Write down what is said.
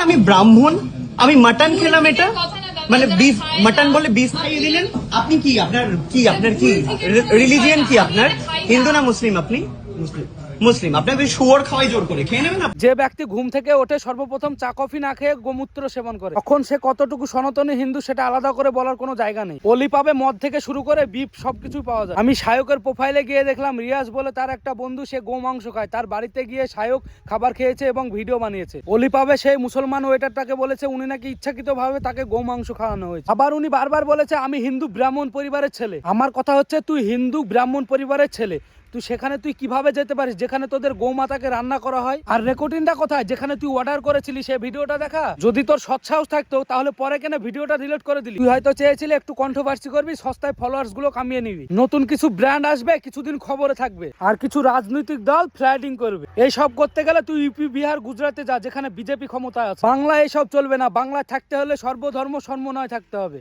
আমি ব্রাহ্মণ, আমি মাটন খেলাম, এটা মানে বিফ মাটন বলে বিফ খাইয়ে দিলেন। আপনি কি আপনার কি রিলিজিয়ন কি আপনার? হিন্দু না মুসলিম? আপনি মুসলিম। আপনাদের শুয়োর খাওয়াই জোর করে, খেয়ে নেবেন। যে ব্যক্তি ঘুম থেকে ওঠে সর্বপ্রথম চা কফি না খেয়ে গোমূত্র সেবন করে, তখন সে কতটুকু সনাতনী হিন্দু সেটা আলাদা করে বলার কোনো জায়গা নেই। অলি পাবে মদ থেকে শুরু করে বিফ সবকিছু পাওয়া যায়। আমি শায়কের প্রোফাইলে গিয়ে দেখলাম রিয়াজ বলে তার একটা বন্ধু, সে গো মাংস খায়। তার বাড়িতে গিয়ে শায়ক খাবার খেয়েছে এবং ভিডিও বানিয়েছে। অলি পাবে সেই মুসলমান ওয়েটারটাকে বলেছে উনি নাকি ইচ্ছাকৃত ভাবে তাকে গো মাংস খাওয়ানো হয়েছে। আবার উনি বারবার বলেছে আমি হিন্দু ব্রাহ্মণ পরিবারের ছেলে। আমার কথা হচ্ছে, তুই হিন্দু ব্রাহ্মণ পরিবারের ছেলে, তুই সেখানে তুই কিভাবে যেতে পারিস যেখানে তোদের গৌমাতাকে রান্না করা হয়? আর রেকর্ডিংটা কোথায় যেখানে তুই অর্ডার করেছিলি? সেই ভিডিওটা দেখা। যদি তোর সৎসাহস থাকতো তাহলে পরে কেন ভিডিওটা ডিলিট করে দিলি? তুই হয়তো চেয়েছিলি একটু কন্ট্রোভার্সি করবি, সস্তায় ফলোয়ার্স গুলো কামিয়ে নিবি। নতুন কিছু ব্র্যান্ড আসবে, কিছুদিন খবরে থাকবে, আর কিছু রাজনৈতিক দল ফ্লাইটিং করবে। এই সব করতে গেলে তুই ইউপি, বিহার, গুজরাটে যা, যেখানে বিজেপি ক্ষমতায় আছে। বাংলায় এসব চলবে না। বাংলায় থাকতে হলে সর্বধর্ম সমন্বয় থাকতে হবে।